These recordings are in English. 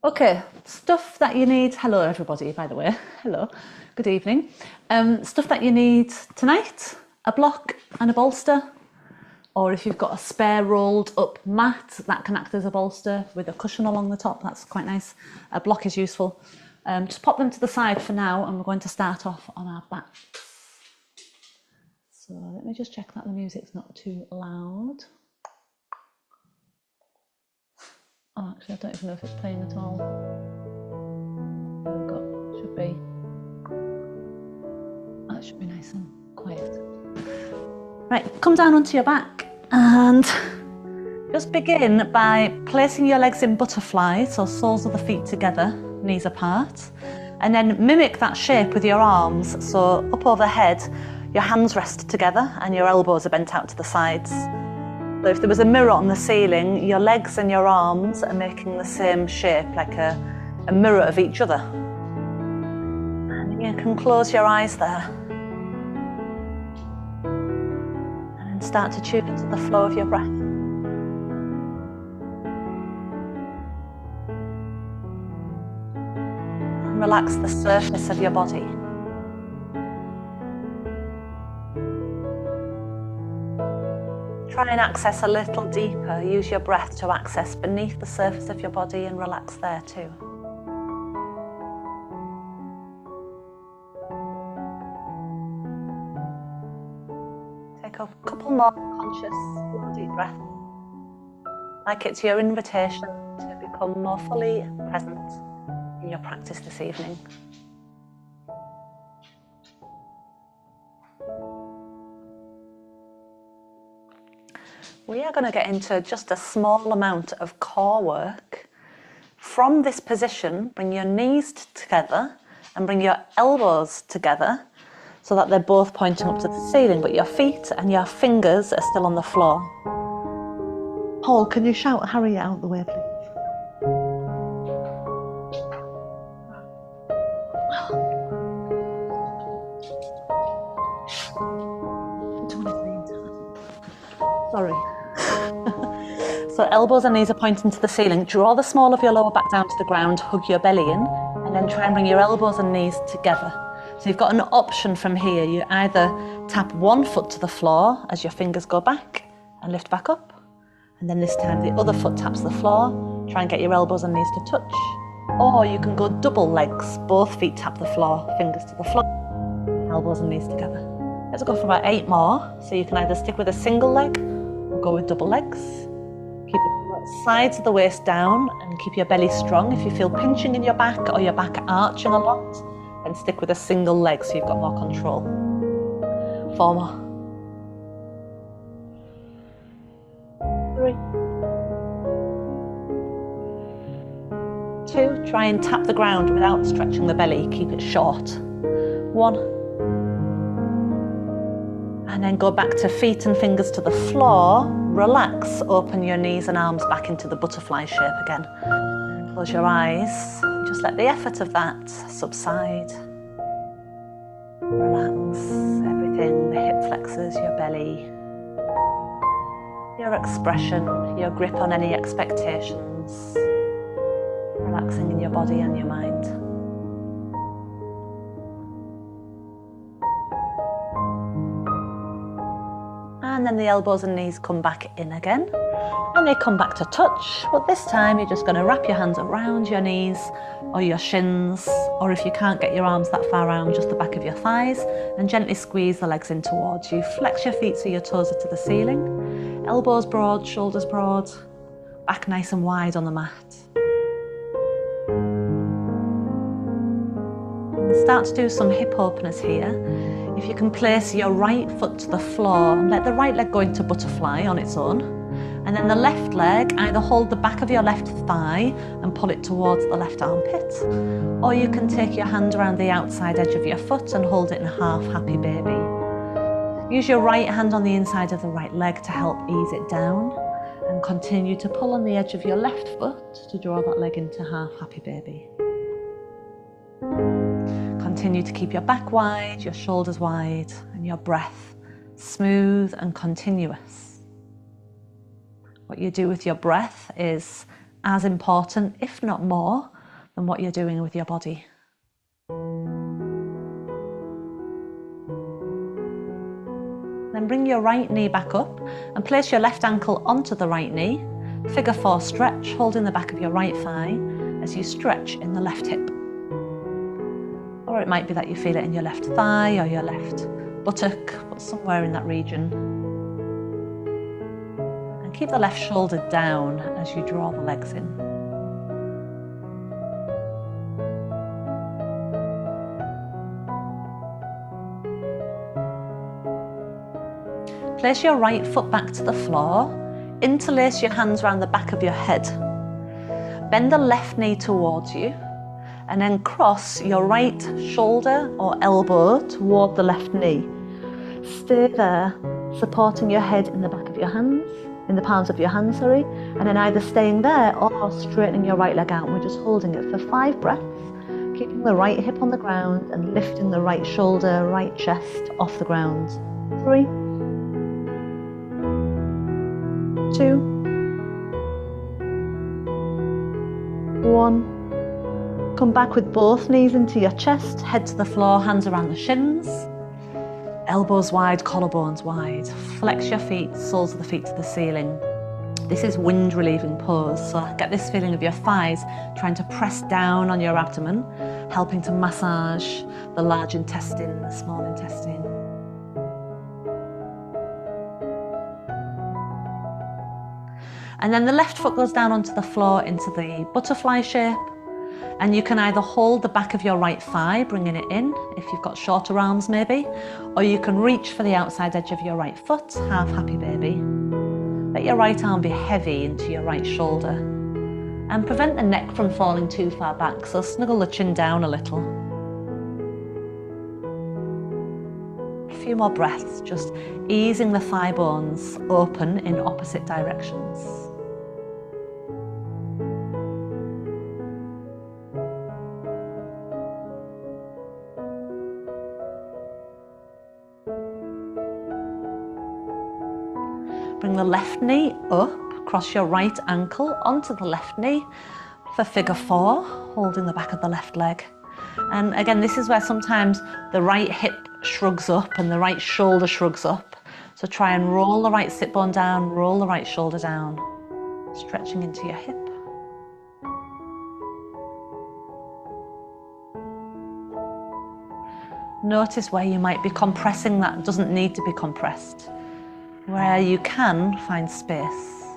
Okay, stuff that you need. Hello, everybody, by the way. Hello, good evening. Stuff that you need tonight: a block and a bolster, or if you've got a spare rolled up mat, that can act as a bolster with a cushion along the top. That's quite nice. A block is useful. Just pop them to the side for now, and we're going to start off on our backs. So let me just check that the music's not too loud. Oh, actually, I don't even know if it's playing at all. There we go. Should be. That should be nice and quiet. Right, come down onto your back and just begin by placing your legs in butterfly, so soles of the feet together, knees apart, and then mimic that shape with your arms. So up overhead, your hands rest together and your elbows are bent out to the sides. So if there was a mirror on the ceiling, your legs and your arms are making the same shape, like a mirror of each other. And you can close your eyes there. And then start to tune into the flow of your breath. And relax the surface of your body. Try and access a little deeper. Use your breath to access beneath the surface of your body and relax there too. Take a couple more conscious, slow, deep breaths. Like it's your invitation to become more fully present in your practice this evening. We are going to get into just a small amount of core work. From this position, bring your knees together and bring your elbows together so that they're both pointing up to the ceiling, but your feet and your fingers are still on the floor. Paul, can you shout Harry out the way, please? Sorry. So elbows and knees are pointing to the ceiling. Draw the small of your lower back down to the ground, hug your belly in, and then try and bring your elbows and knees together. So you've got an option from here. You either tap one foot to the floor as your fingers go back and lift back up, and then this time the other foot taps the floor. Try and get your elbows and knees to touch. Or you can go double legs. Both feet tap the floor, fingers to the floor, elbows and knees together. Let's go for about 8 more. So you can either stick with a single leg or go with double legs. Keep the sides of the waist down and keep your belly strong. If you feel pinching in your back or your back arching a lot, then stick with a single leg so you've got more control. 4 more. 3. 2. Try and tap the ground without stretching the belly. Keep it short. 1. And then go back to feet and fingers to the floor. Relax, open your knees and arms back into the butterfly shape again. Close your eyes. Just let the effort of that subside. Relax everything, the hip flexors, your belly, your expression, your grip on any expectations. Relaxing in your body and your mind. And then the elbows and knees come back in again. And they come back to touch, but this time you're just going to wrap your hands around your knees or your shins, or if you can't get your arms that far around, just the back of your thighs, and gently squeeze the legs in towards you. Flex your feet so your toes are to the ceiling. Elbows broad, shoulders broad, back nice and wide on the mat. And start to do some hip openers here. If you can place your right foot to the floor and let the right leg go into butterfly on its own, and then the left leg, either hold the back of your left thigh and pull it towards the left armpit, or you can take your hand around the outside edge of your foot and hold it in half happy baby. Use your right hand on the inside of the right leg to help ease it down, and continue to pull on the edge of your left foot to draw that leg into half happy baby. Continue to keep your back wide, your shoulders wide, and your breath smooth and continuous. What you do with your breath is as important, if not more, than what you're doing with your body. Then bring your right knee back up and place your left ankle onto the right knee. Figure 4 stretch, holding the back of your right thigh as you stretch in the left hip. Or it might be that you feel it in your left thigh or your left buttock, but somewhere in that region. And keep the left shoulder down as you draw the legs in. Place your right foot back to the floor, interlace your hands around the back of your head. Bend the left knee towards you and then cross your right shoulder or elbow toward the left knee. Stay there, supporting your head in the back of your hands, in the palms of your hands, and then either staying there or straightening your right leg out. We're just holding it for 5 breaths, keeping the right hip on the ground and lifting the right shoulder, right chest off the ground. 3, 2, 1. Come back with both knees into your chest, head to the floor, hands around the shins. Elbows wide, collarbones wide. Flex your feet, soles of the feet to the ceiling. This is wind relieving pose, so get this feeling of your thighs trying to press down on your abdomen, helping to massage the large intestine, the small intestine. And then the left foot goes down onto the floor into the butterfly shape. And you can either hold the back of your right thigh, bringing it in, if you've got shorter arms maybe, or you can reach for the outside edge of your right foot, half happy baby. Let your right arm be heavy into your right shoulder. And prevent the neck from falling too far back, so snuggle the chin down a little. A few more breaths, just easing the thigh bones open in opposite directions. Bring the left knee up, cross your right ankle onto the left knee for figure 4, holding the back of the left leg. And again, this is where sometimes the right hip shrugs up and the right shoulder shrugs up. So try and roll the right sit bone down, roll the right shoulder down, stretching into your hip. Notice where you might be compressing that doesn't need to be compressed. Where you can, find space.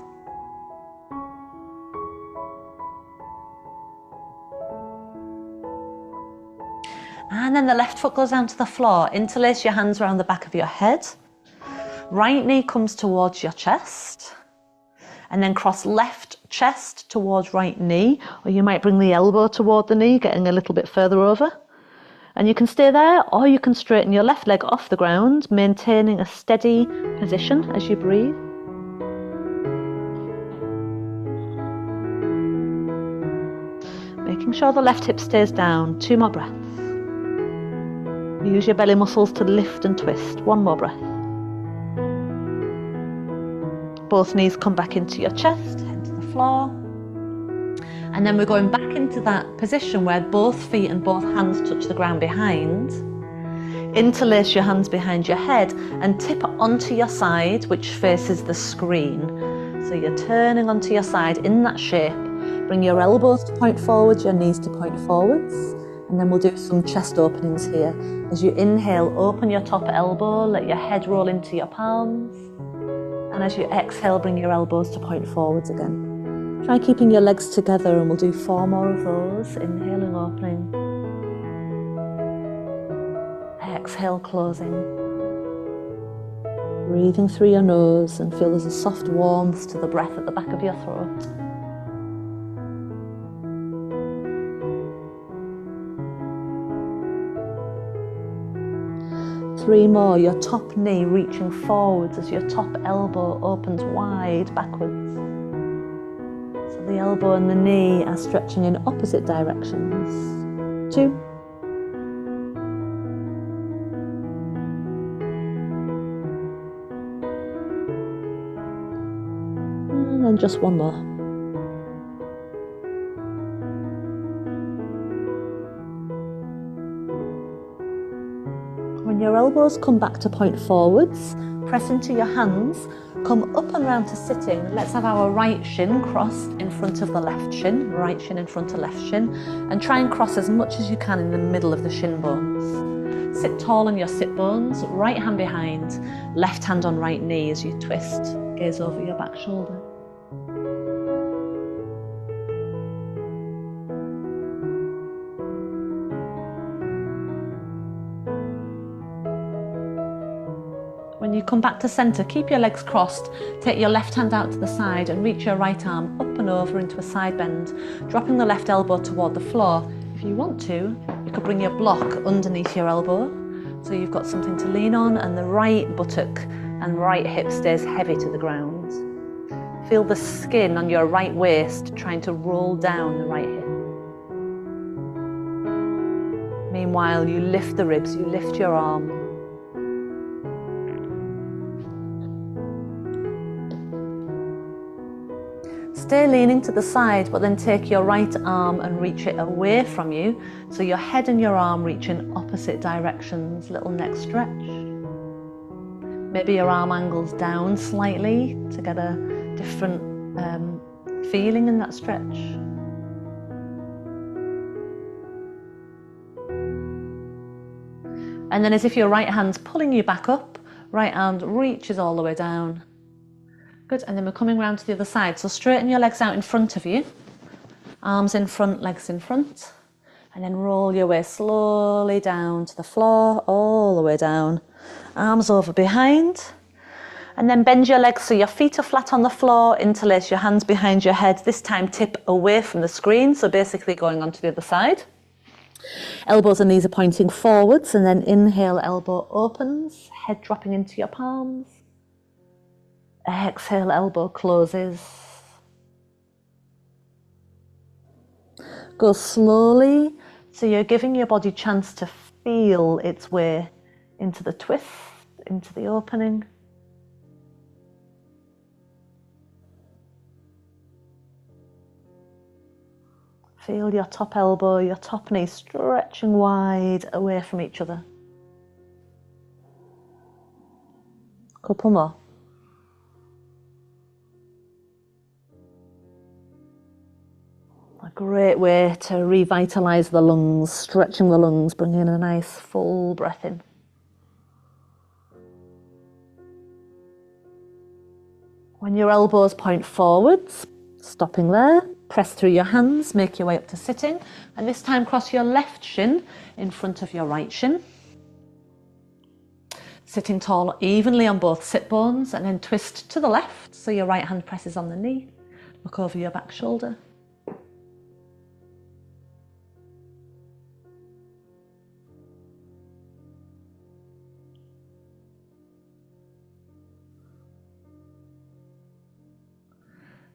And then the left foot goes down to the floor. Interlace your hands around the back of your head. Right knee comes towards your chest. And then cross left chest towards right knee. Or you might bring the elbow toward the knee, getting a little bit further over. And you can stay there, or you can straighten your left leg off the ground, maintaining a steady position as you breathe. Making sure the left hip stays down. 2 more breaths. Use your belly muscles to lift and twist. 1 more breath. Both knees come back into your chest, head to the floor. And then we're going back into that position where both feet and both hands touch the ground behind. Interlace your hands behind your head and tip onto your side, which faces the screen. So you're turning onto your side in that shape. Bring your elbows to point forwards, your knees to point forwards. And then we'll do some chest openings here. As you inhale, open your top elbow, let your head roll into your palms. And as you exhale, bring your elbows to point forwards again. Try keeping your legs together, and we'll do 4 more of those. Inhaling, opening. Exhale, closing. Breathing through your nose and feel there's a soft warmth to the breath at the back of your throat. Three more, your top knee reaching forwards as your top elbow opens wide backwards. So the elbow and the knee are stretching in opposite directions. 2. And then just 1 more. When your elbows come back to point forwards, press into your hands, come up and round to sitting. Let's have our right shin crossed in front of the left shin, right shin in front of left shin, and try and cross as much as you can in the middle of the shin bones. Sit tall on your sit bones, right hand behind, left hand on right knee as you twist, gaze over your back shoulder. When you come back to centre, keep your legs crossed, take your left hand out to the side and reach your right arm up and over into a side bend, dropping the left elbow toward the floor. If you want to, you could bring your block underneath your elbow, so you've got something to lean on and the right buttock and right hip stays heavy to the ground. Feel the skin on your right waist trying to roll down the right hip. Meanwhile, you lift the ribs, you lift your arm. Stay leaning to the side, but then take your right arm and reach it away from you, so your head and your arm reach in opposite directions. Little neck stretch. Maybe your arm angles down slightly to get a different feeling in that stretch. And then as if your right hand's pulling you back up, right hand reaches all the way down. Good, and then we're coming round to the other side. So straighten your legs out in front of you. Arms in front, legs in front. And then roll your way slowly down to the floor, all the way down. Arms over behind. And then bend your legs so your feet are flat on the floor. Interlace your hands behind your head. This time tip away from the screen, so basically going on to the other side. Elbows and knees are pointing forwards, and then inhale, elbow opens, head dropping into your palms. Exhale, elbow closes. Go slowly, so you're giving your body a chance to feel its way into the twist, into the opening. Feel your top elbow, your top knee stretching wide away from each other. Couple more. A great way to revitalise the lungs, stretching the lungs, bringing in a nice full breath in. When your elbows point forwards, stopping there, press through your hands, make your way up to sitting, and this time cross your left shin in front of your right shin. Sitting tall evenly on both sit bones, and then twist to the left so your right hand presses on the knee. Look over your back shoulder.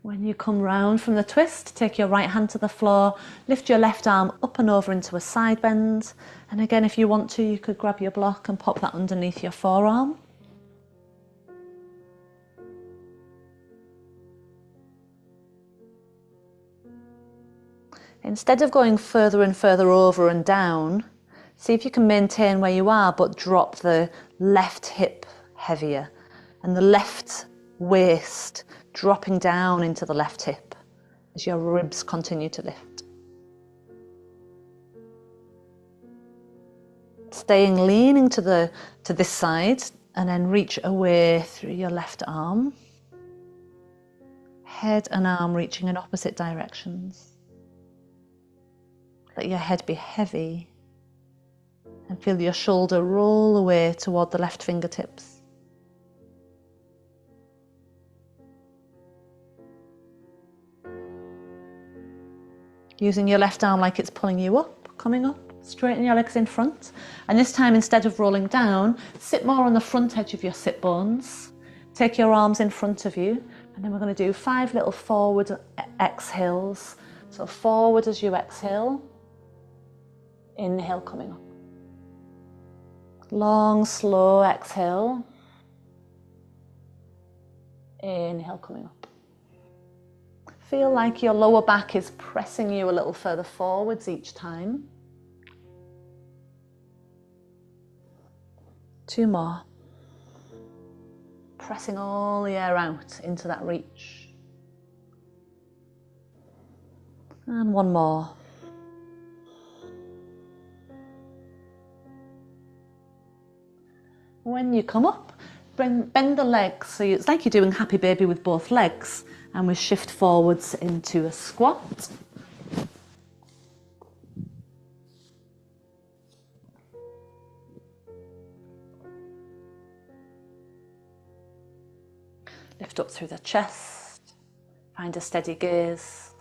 When you come round from the twist, take your right hand to the floor, lift your left arm up and over into a side bend. And again, if you want to, you could grab your block and pop that underneath your forearm. Instead of going further and further over and down, see if you can maintain where you are, but drop the left hip heavier and the left waist dropping down into the left hip as your ribs continue to lift. Staying leaning to this side, and then reach away through your left arm. Head and arm reaching in opposite directions. Let your head be heavy and feel your shoulder roll away toward the left fingertips. Using your left arm like it's pulling you up, coming up, straighten your legs in front. And this time, instead of rolling down, sit more on the front edge of your sit bones. Take your arms in front of you, and then we're going to do 5 little forward exhales. So forward as you exhale, inhale coming up. Long, slow exhale, inhale coming up. Feel like your lower back is pressing you a little further forwards each time. 2 more. Pressing all the air out into that reach. And 1 more. When you come up, bend the legs, so it's like you're doing Happy Baby with both legs, and we shift forwards into a squat. Lift up through the chest, find a steady gaze.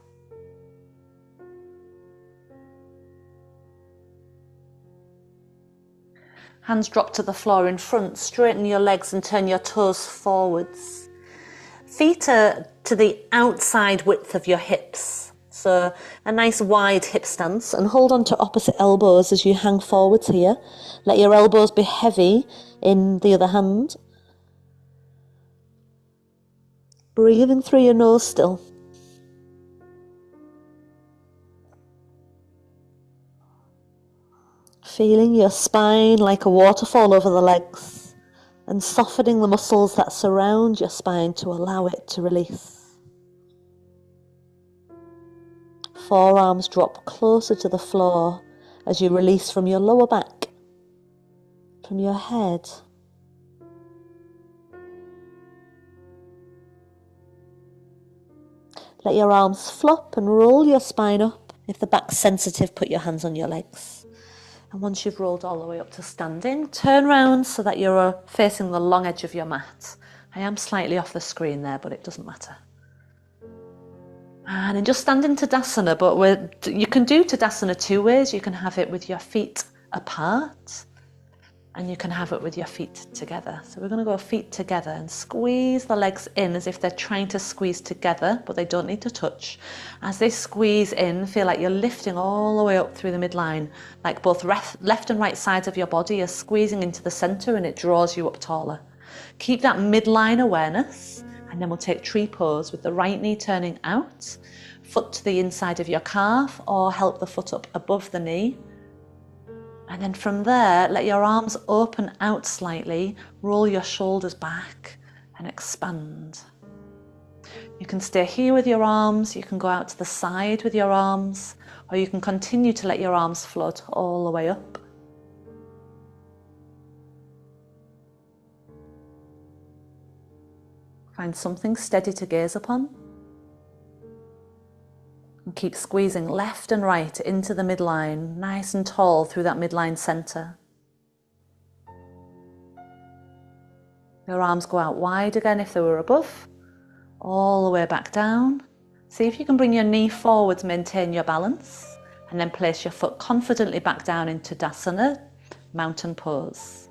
Hands drop to the floor in front, straighten your legs and turn your toes forwards. Feet are to the outside width of your hips, so a nice wide hip stance, and hold on to opposite elbows as you hang forwards here. Let your elbows be heavy in the other hand. Breathing through your nose still. Feeling your spine like a waterfall over the legs and softening the muscles that surround your spine to allow it to release. Forearms drop closer to the floor as you release from your lower back, from your head. Let your arms flop and roll your spine up. If the back's sensitive, put your hands on your legs. And once you've rolled all the way up to standing, turn round so that you're facing the long edge of your mat. I am slightly off the screen there, but it doesn't matter. And then just stand in Tadasana, but you can do Tadasana 2 ways. You can have it with your feet apart, and you can have it with your feet together. So we're going to go feet together and squeeze the legs in as if they're trying to squeeze together, but they don't need to touch. As they squeeze in, feel like you're lifting all the way up through the midline, like both left and right sides of your body are squeezing into the center, and it draws you up taller. Keep that midline awareness, and then we'll take tree pose with the right knee turning out, foot to the inside of your calf, or help the foot up above the knee. And then from there, let your arms open out slightly, roll your shoulders back and expand. You can stay here with your arms, you can go out to the side with your arms, or you can continue to let your arms float all the way up. Find something steady to gaze upon. And keep squeezing left and right into the midline, nice and tall through that midline center. Your arms go out wide again if they were above, all the way back down. See if you can bring your knee forwards, maintain your balance, and then place your foot confidently back down into Tadasana, mountain pose.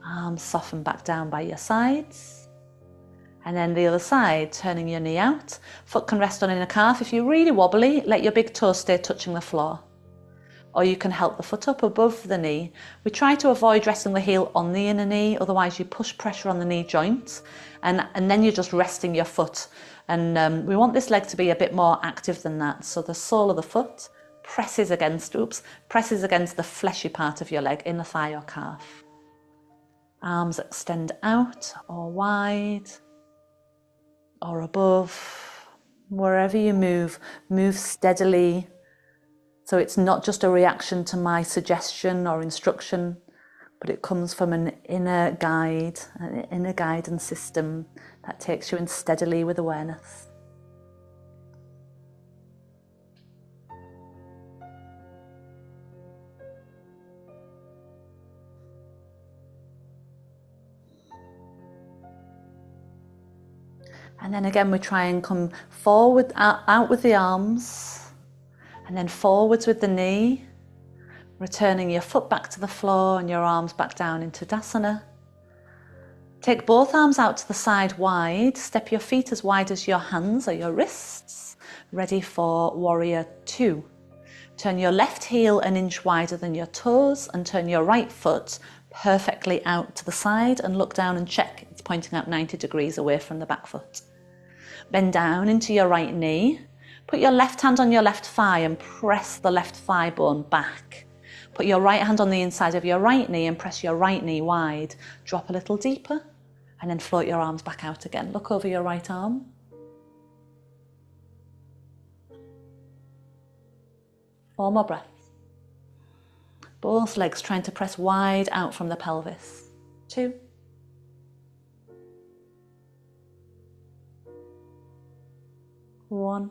Arms soften back down by your sides. And then the other side, turning your knee out. Foot can rest on inner calf. If you're really wobbly, let your big toe stay touching the floor. Or you can help the foot up above the knee. We try to avoid resting the heel on the inner knee, otherwise you push pressure on the knee joint, and then you're just resting your foot. And we want this leg to be a bit more active than that. So the sole of the foot presses against the fleshy part of your leg, inner thigh or calf. Arms extend out or wide, or above. Wherever you move steadily, so it's not just a reaction to my suggestion or instruction, but it comes from an inner guidance system that takes you in steadily with awareness. And then again, we try and come forward, out with the arms, and then forwards with the knee, returning your foot back to the floor and your arms back down into Tadasana. Take both arms out to the side wide, step your feet as wide as your hands or your wrists, ready for Warrior 2. Turn your left heel an inch wider than your toes and turn your right foot perfectly out to the side and look down and check it's pointing out 90 degrees away from the back foot. Bend down into your right knee. Put your left hand on your left thigh and press the left thigh bone back. Put your right hand on the inside of your right knee and press your right knee wide. Drop a little deeper and then float your arms back out again. Look over your right arm. 4 more breaths. Both legs trying to press wide out from the pelvis. 2. 1.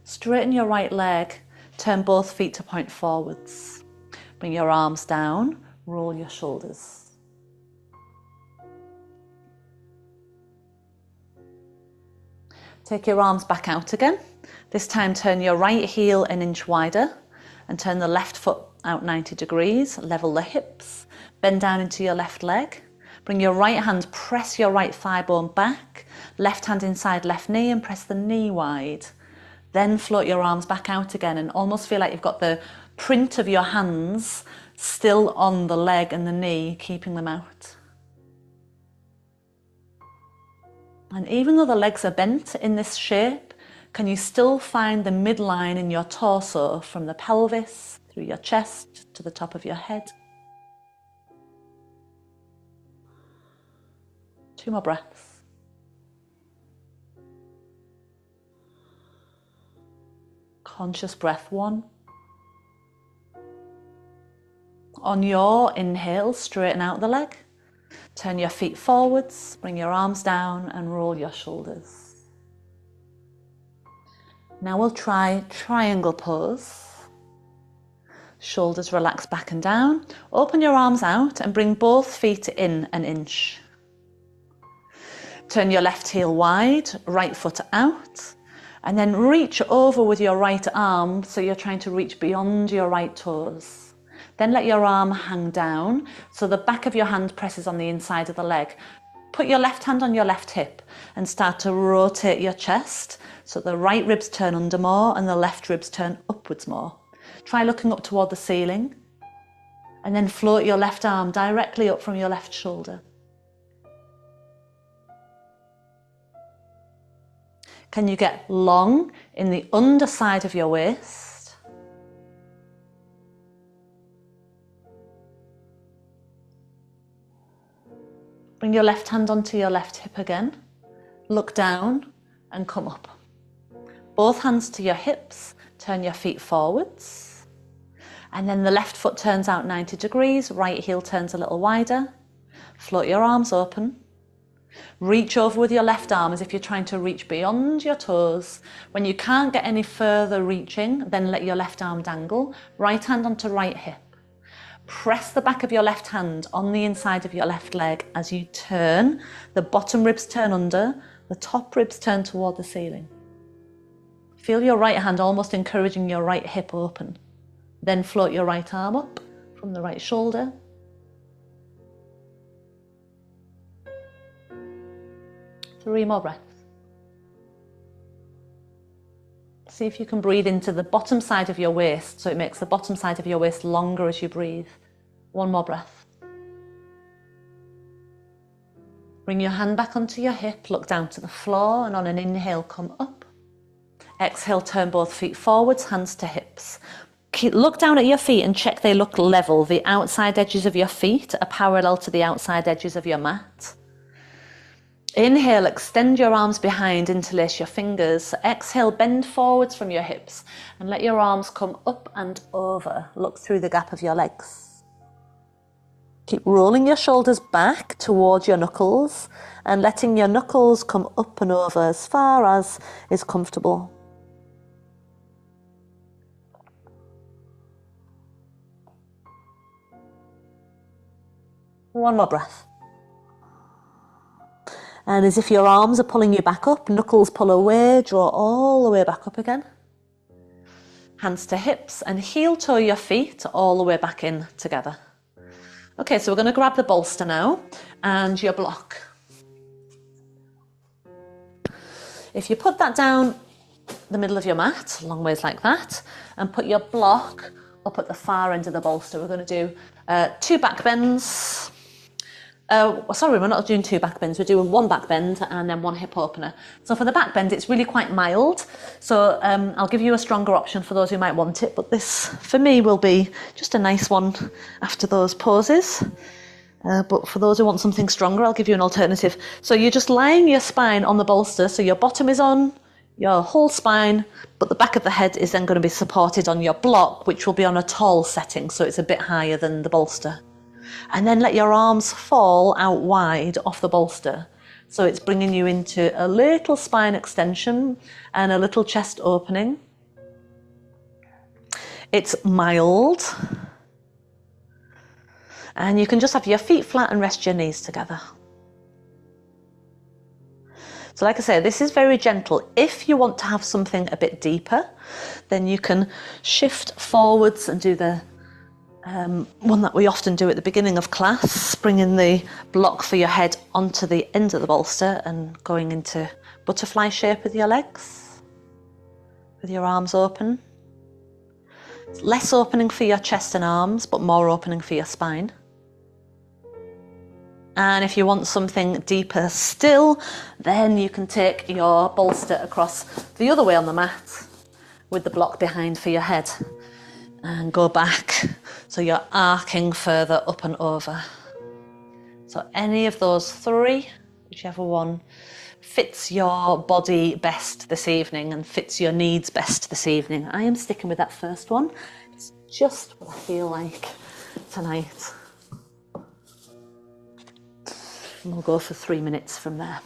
Straighten your right leg, turn both feet to point forwards. Bring your arms down, roll your shoulders. Take your arms back out again. This time turn your right heel an inch wider and turn the left foot out 90 degrees. Level the hips, bend down into your left leg. Bring your right hand, press your right thigh bone back. Left hand inside left knee and press the knee wide. Then float your arms back out again and almost feel like you've got the print of your hands still on the leg and the knee, keeping them out. And even though the legs are bent in this shape, can you still find the midline in your torso from the pelvis, through your chest, to the top of your head? 2 more breaths. Conscious breath 1. On your inhale, straighten out the leg. Turn your feet forwards, bring your arms down and roll your shoulders. Now we'll try triangle pose. Shoulders relax back and down. Open your arms out and bring both feet in an inch. Turn your left heel wide, right foot out, and then reach over with your right arm so you're trying to reach beyond your right toes. Then let your arm hang down so the back of your hand presses on the inside of the leg. Put your left hand on your left hip and start to rotate your chest so the right ribs turn under more and the left ribs turn upwards more. Try looking up toward the ceiling and then float your left arm directly up from your left shoulder. Can you get long in the underside of your waist? Bring your left hand onto your left hip again. Look down and come up. Both hands to your hips, turn your feet forwards. And then the left foot turns out 90 degrees, right heel turns a little wider. Float your arms open. Reach over with your left arm as if you're trying to reach beyond your toes. When you can't get any further reaching, then let your left arm dangle. Right hand onto right hip. Press the back of your left hand on the inside of your left leg as you turn. The bottom ribs turn under, the top ribs turn toward the ceiling. Feel your right hand almost encouraging your right hip open. Then float your right arm up from the right shoulder. Three more breaths. See if you can breathe into the bottom side of your waist so it makes the bottom side of your waist longer as you breathe. One more breath. Bring your hand back onto your hip, look down to the floor, and on an inhale, come up. Exhale, turn both feet forwards, hands to hips. Look down at your feet and check they look level. The outside edges of your feet are parallel to the outside edges of your mat. Inhale, extend your arms behind, interlace your fingers. Exhale, bend forwards from your hips and let your arms come up and over. Look through the gap of your legs. Keep rolling your shoulders back towards your knuckles and letting your knuckles come up and over as far as is comfortable. One more breath. And as if your arms are pulling you back up, knuckles pull away, draw all the way back up again. Hands to hips and heel toe your feet all the way back in together. Okay, so we're going to grab the bolster now and your block. If you put that down the middle of your mat, long ways like that, and put your block up at the far end of the bolster, we're going to do 2 back bends, Sorry, we're not doing 2 back bends, we're doing 1 back bend and then 1 hip opener. So for the back bend, it's really quite mild. So I'll give you a stronger option for those who might want it, but this, for me, will be just a nice one after those poses. But for those who want something stronger, I'll give you an alternative. So you're just lying your spine on the bolster, so your bottom is on your whole spine, but the back of the head is then going to be supported on your block, which will be on a tall setting, so it's a bit higher than the bolster. And then let your arms fall out wide off the bolster. So it's bringing you into a little spine extension and a little chest opening. It's mild. And you can just have your feet flat and rest your knees together. So like I say, this is very gentle. If you want to have something a bit deeper, then you can shift forwards and do the one that we often do at the beginning of class, bringing the block for your head onto the end of the bolster and going into butterfly shape with your legs, with your arms open. It's less opening for your chest and arms, but more opening for your spine. And if you want something deeper still, then you can take your bolster across the other way on the mat with the block behind for your head and go back. So you're arcing further up and over. So any of those 3, whichever one fits your body best this evening and fits your needs best this evening. I am sticking with that first one. It's just what I feel like tonight. And we'll go for 3 minutes from there.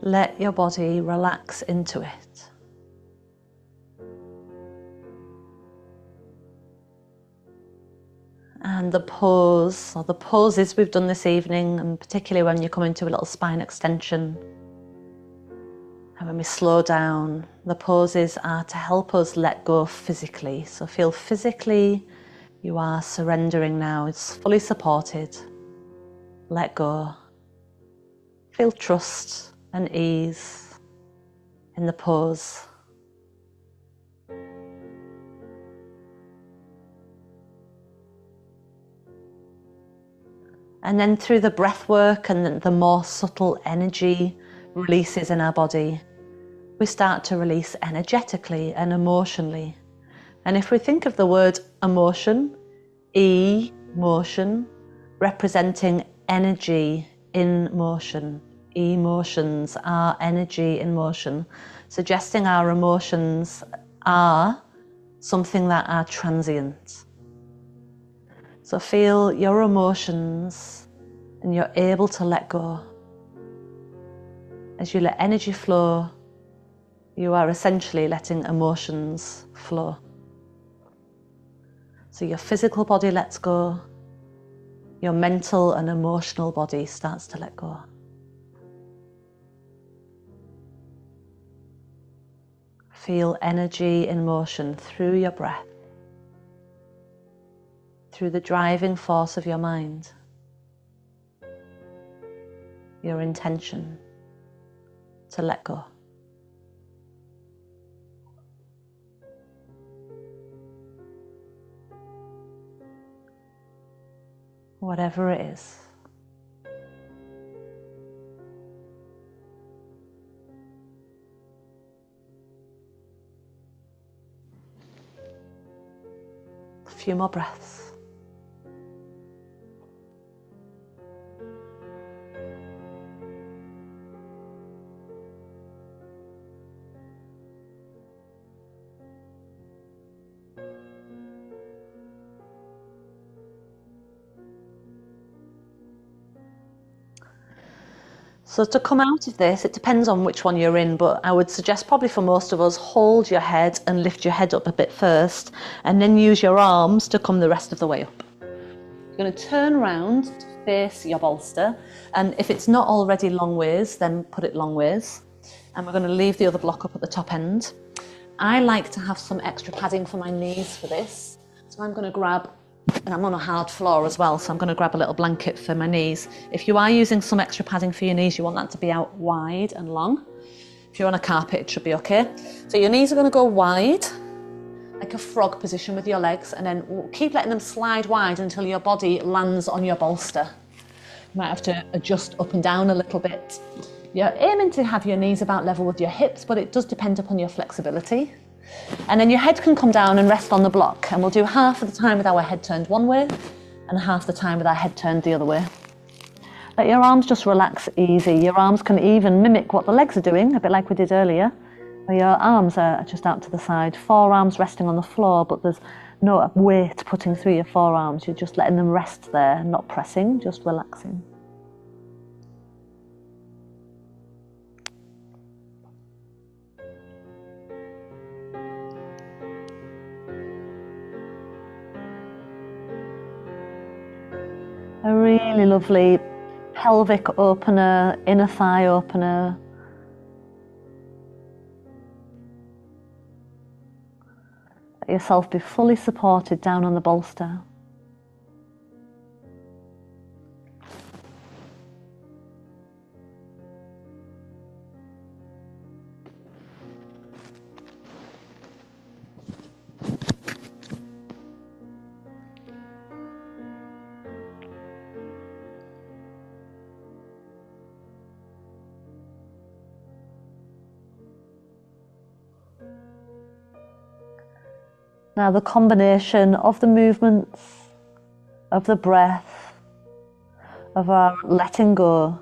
Let your body relax into it. And the pose, or the poses we've done this evening, and particularly when you come into a little spine extension, and when we slow down, the poses are to help us let go physically. So feel physically you are surrendering now. It's fully supported. Let go. Feel trust and ease in the pose. And then through the breath work and the more subtle energy releases in our body, we start to release energetically and emotionally. And if we think of the word emotion, emotion, representing energy in motion. Emotions are energy in motion, suggesting our emotions are something that are transient. So feel your emotions and you're able to let go. As you let energy flow, you are essentially letting emotions flow. So your physical body lets go, your mental and emotional body starts to let go. Feel energy in motion through your breath, through the driving force of your mind, your intention to let go. Whatever it is. A few more breaths. So to come out of this, it depends on which one you're in, but I would suggest probably for most of us, hold your head and lift your head up a bit first, and then use your arms to come the rest of the way up. You're going to turn round to face your bolster, and if it's not already long ways, then put it long ways. And we're going to leave the other block up at the top end. I like to have some extra padding for my knees for this. So I'm going to grab, and I'm on a hard floor as well, so I'm going to grab a little blanket for my knees. If you are using some extra padding for your knees, you want that to be out wide and long. If you're on a carpet, it should be okay. So your knees are going to go wide, like a frog position with your legs, and then keep letting them slide wide until your body lands on your bolster. You might have to adjust up and down a little bit. You're aiming to have your knees about level with your hips, but it does depend upon your flexibility. And then your head can come down and rest on the block, and we'll do half of the time with our head turned one way and half the time with our head turned the other way. Let your arms just relax easy. Your arms can even mimic what the legs are doing, a bit like we did earlier, where your arms are just out to the side, forearms resting on the floor, but there's no weight putting through your forearms. You're just letting them rest there, not pressing, just relaxing. A really lovely pelvic opener, inner thigh opener. Let yourself be fully supported down on the bolster. Now the combination of the movements, of the breath, of our letting go,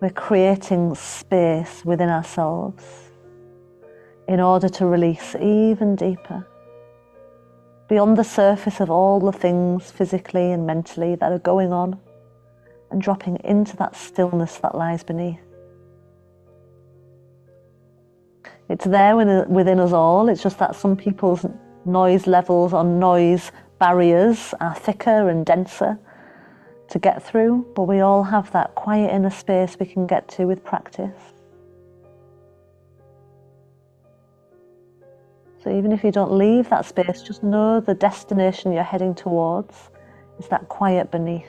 we're creating space within ourselves in order to release even deeper, beyond the surface of all the things physically and mentally that are going on, and dropping into that stillness that lies beneath. It's there within us all. It's just that some people's noise levels or noise barriers are thicker and denser to get through, but we all have that quiet inner space we can get to with practice. So even if you don't leave that space, just know the destination you're heading towards is that quiet beneath.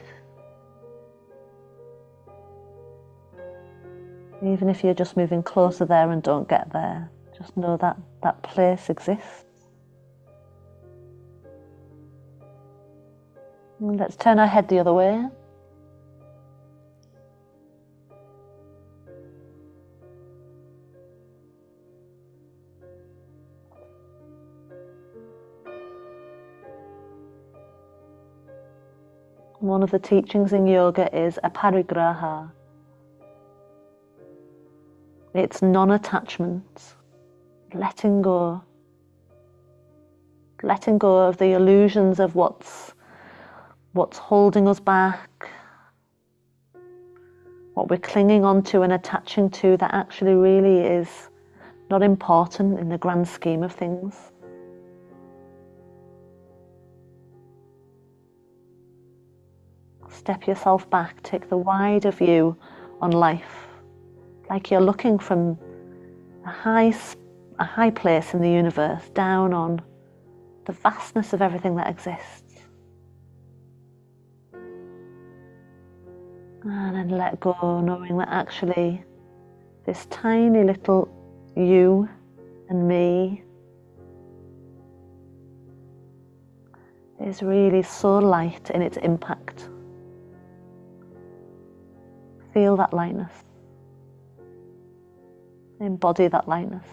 Even if you're just moving closer there and don't get there, just know that that place exists. And let's turn our head the other way. One of the teachings in yoga is aparigraha. It's non-attachment, letting go of the illusions of what's holding us back, what we're clinging onto and attaching to that actually really is not important in the grand scheme of things. Step yourself back, take the wider view on life, like you're looking from a high place in the universe down on the vastness of everything that exists. And then let go, knowing that actually this tiny little you and me is really so light in its impact. Feel that lightness. Embody that lightness.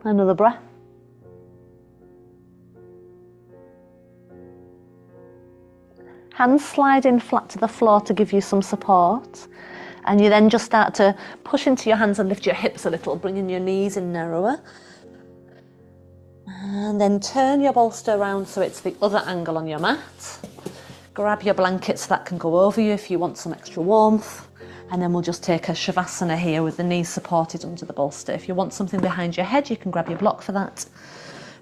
Another breath. Hands slide in flat to the floor to give you some support. And you then just start to push into your hands and lift your hips a little, bringing your knees in narrower. And then turn your bolster around so it's the other angle on your mat. Grab your blanket so that can go over you if you want some extra warmth. And then we'll just take a Shavasana here with the knees supported under the bolster. If you want something behind your head, you can grab your block for that.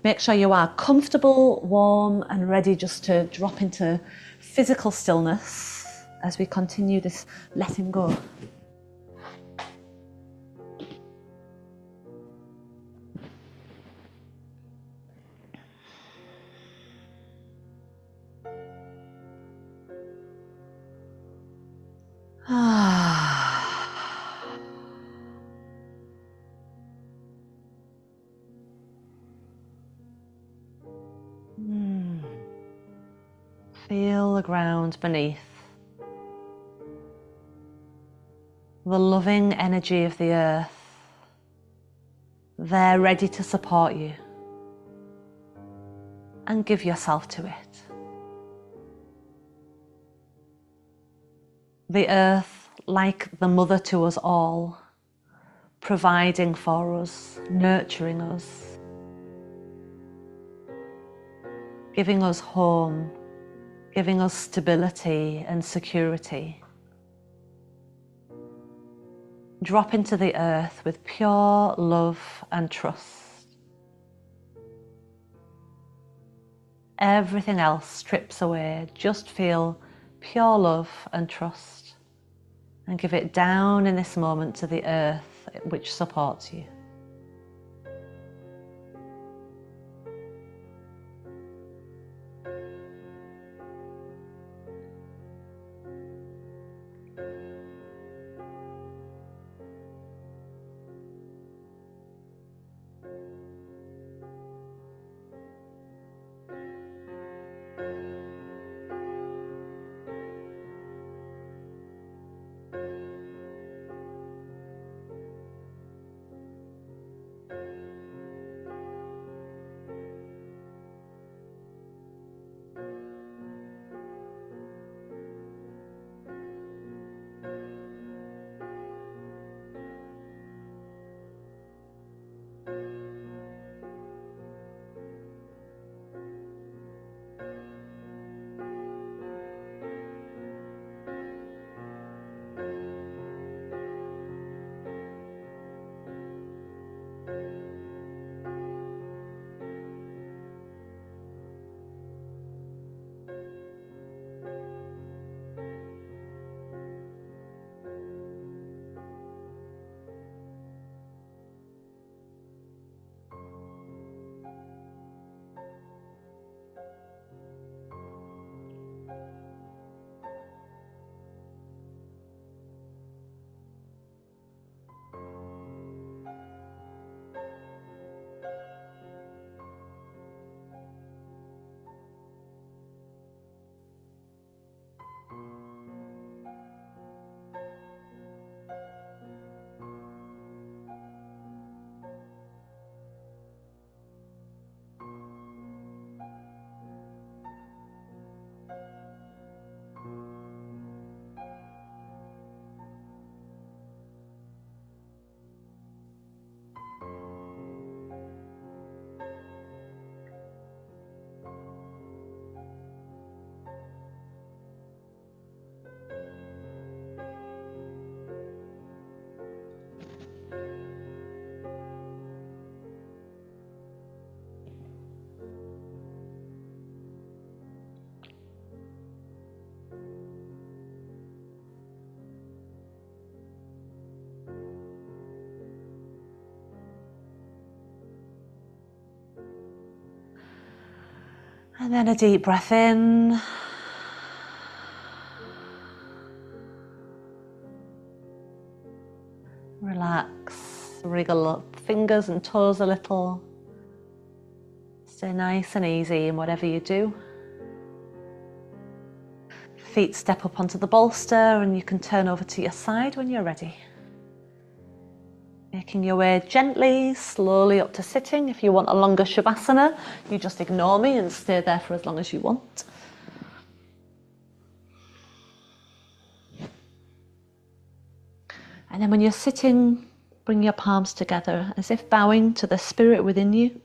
Make sure you are comfortable, warm, and ready just to drop into physical stillness as we continue this letting go. Feel the ground beneath. The loving energy of the earth. They're ready to support you. And give yourself to it. The earth, like the mother to us all, providing for us, nurturing us, giving us home, giving us stability and security. Drop into the earth with pure love and trust. Everything else strips away. Just feel pure love and trust and give it down in this moment to the earth which supports you. And then a deep breath in. Relax, wriggle up fingers and toes a little. Stay nice and easy in whatever you do. Feet step up onto the bolster and you can turn over to your side when you're ready. Making your way gently, slowly up to sitting. If you want a longer Shavasana, you just ignore me and stay there for as long as you want. And then when you're sitting, bring your palms together as if bowing to the spirit within you,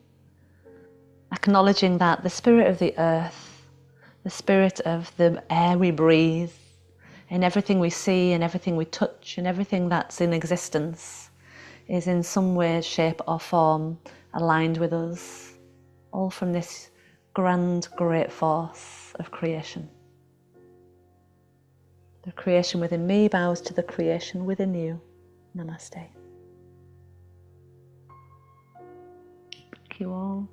acknowledging that the spirit of the earth, the spirit of the air we breathe, and everything we see and everything we touch and everything that's in existence is in some way, shape or form aligned with us, all from this grand, great force of creation. The creation within me bows to the creation within you. Namaste. Thank you all.